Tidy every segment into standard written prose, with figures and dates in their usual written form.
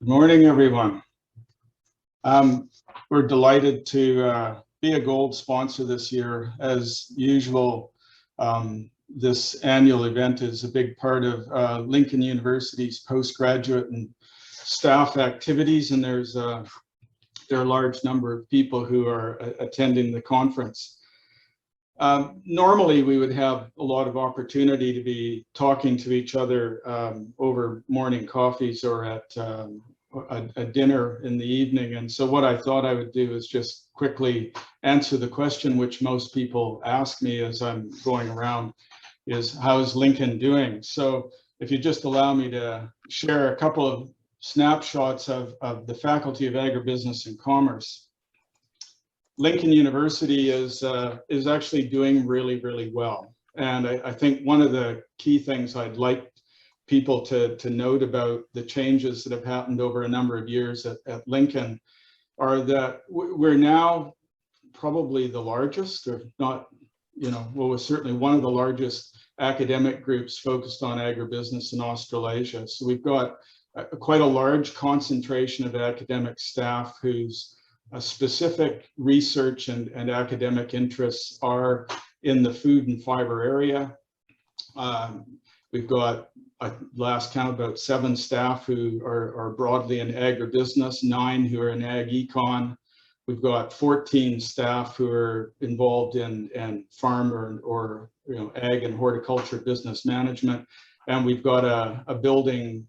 Good morning, everyone. We're delighted to be a gold sponsor this year. As usual, this annual event is a big part of Lincoln University's postgraduate and staff activities, and there are a large number of people who are attending the conference. Normally, we would have a lot of opportunity to be talking to each other over morning coffees or at a dinner in the evening. And so what I thought I would do is just quickly answer the question which most people ask me as I'm going around is, how's Lincoln doing? So if you just allow me to share a couple of snapshots of the Faculty of Agribusiness and Commerce. Lincoln University is actually doing really, really well. And I think one of the key things I'd like people to note about the changes that have happened over a number of years at Lincoln are that we're now probably the largest, or not, well, we're certainly one of the largest academic groups focused on agribusiness in Australasia. So we've got quite a large concentration of academic staff whose specific research and academic interests are in the food and fiber area. We've got, last count, about 7 staff who are broadly in agribusiness, 9 who are in ag econ. We've got 14 staff who are involved in farm or ag and horticulture business management. And we've got a building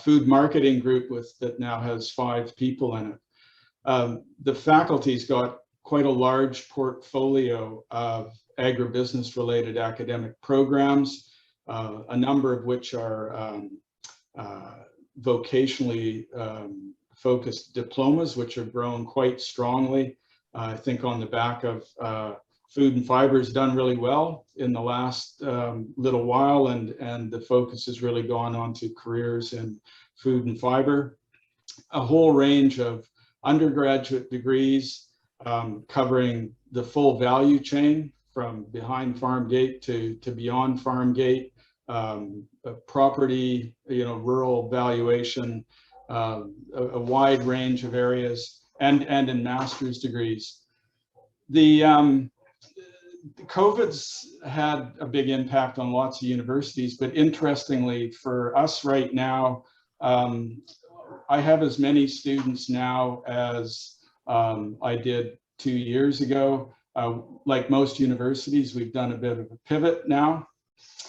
food marketing group that now has 5 people in it. The faculty's got quite a large portfolio of agribusiness related academic programs, a number of which are vocationally focused diplomas, which have grown quite strongly. I think on the back of food and fiber has done really well in the last little while, and the focus has really gone on to careers in food and fiber. A whole range of undergraduate degrees covering the full value chain from behind farm gate to beyond farm gate, property, rural valuation, a wide range of areas, and in master's degrees. The COVID's had a big impact on lots of universities, but interestingly for us right now, I have as many students now as I did 2 years ago. Like most universities, we've done a bit of a pivot now.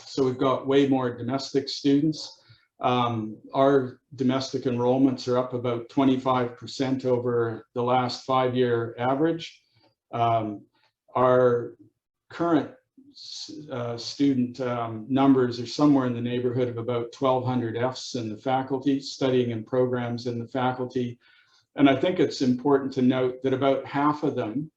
So we've got way more domestic students. Our domestic enrollments are up about 25% over the last 5-year average. Our current student numbers are somewhere in the neighborhood of about 1,200 Fs in the faculty, studying in programs in the faculty. And I think it's important to note that about half of them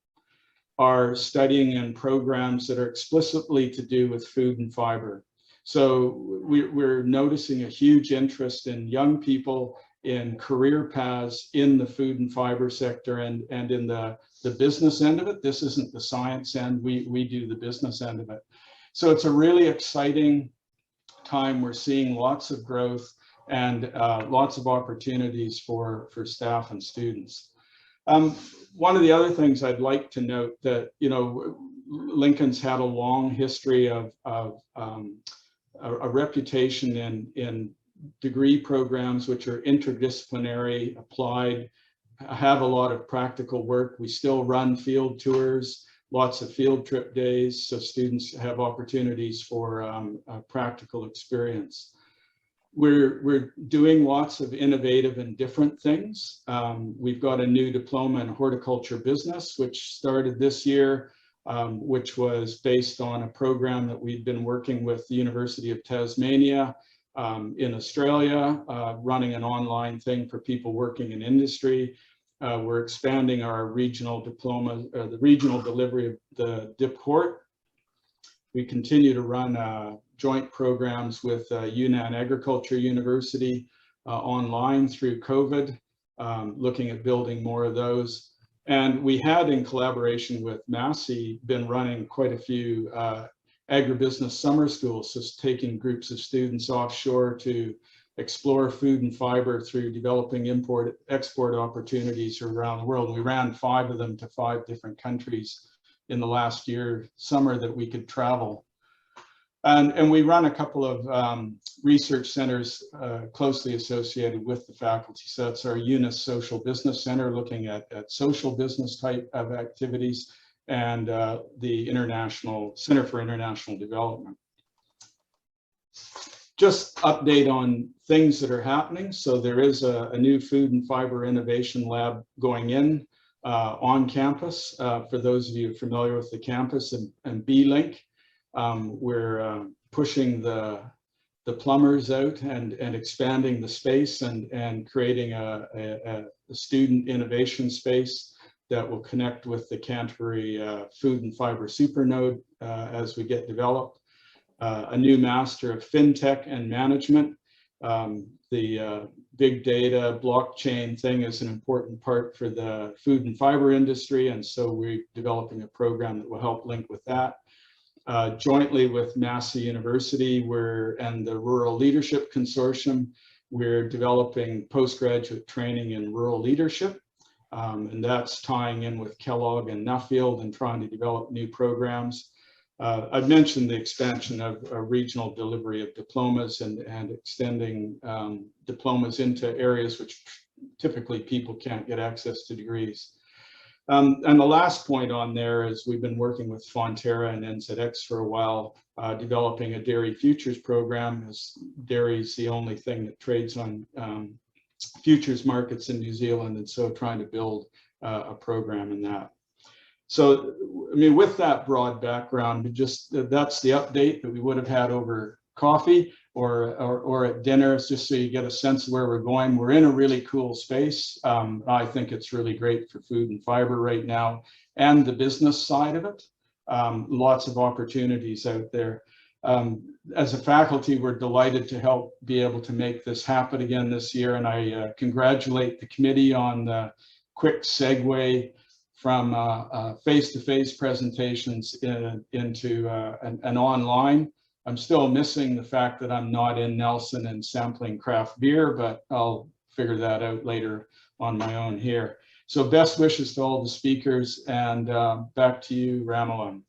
are studying in programs that are explicitly to do with food and fiber. So we're noticing a huge interest in young people in career paths in the food and fiber sector and in the business end of it. This isn't the science end, we do the business end of it. So it's a really exciting time. We're seeing lots of growth and lots of opportunities for staff and students. One of the other things I'd like to note that, Lincoln's had a long history of a reputation in degree programs which are interdisciplinary, applied, have a lot of practical work. We still run field tours, lots of field trip days, so students have opportunities for practical experience. We're doing lots of innovative and different things. We've got a new diploma in horticulture business, which started this year, which was based on a program that we've been working with the University of Tasmania in Australia, running an online thing for people working in industry. We're expanding our regional diploma, the regional delivery of the DipHort. We continue to run joint programs with Yunnan Agriculture University online through COVID, looking at building more of those. And we had, in collaboration with Massey, been running quite a few agribusiness summer schools, so taking groups of students offshore to explore food and fiber through developing import-export opportunities around the world. We ran 5 of them to 5 different countries in the last year, summer that we could travel. And we run a couple of research centers closely associated with the faculty. So that's our UNIS Social Business Center, looking at social business type of activities, and the International Center for International Development. Just update on things that are happening. So there is a new food and fiber innovation lab going in on campus. For those of you familiar with the campus and B-Link, we're pushing the plumbers out and expanding the space and creating a student innovation space that will connect with the Canterbury Food and Fiber Supernode as we get developed. A new Master of FinTech and Management. The big data blockchain thing is an important part for the food and fiber industry, and so we're developing a program that will help link with that. Jointly with Massey University and the Rural Leadership Consortium, we're developing postgraduate training in rural leadership, and that's tying in with Kellogg and Nuffield and trying to develop new programs. I've mentioned the expansion of regional delivery of diplomas and extending diplomas into areas which typically people can't get access to degrees. And the last point on there is we've been working with Fonterra and NZX for a while, developing a dairy futures program, as dairy is the only thing that trades on futures markets in New Zealand, and so trying to build a program in that. So, I mean, with that broad background, that's the update that we would have had over coffee or at dinner, just so you get a sense of where we're going. We're in a really cool space. I think it's really great for food and fiber right now, and the business side of it. Lots of opportunities out there. As a faculty, we're delighted to help be able to make this happen again this year, and I congratulate the committee on the quick segue from face-to-face presentations into an online. I'm still missing the fact that I'm not in Nelson and sampling craft beer, but I'll figure that out later on my own here. So best wishes to all the speakers, and back to you, Ramallah.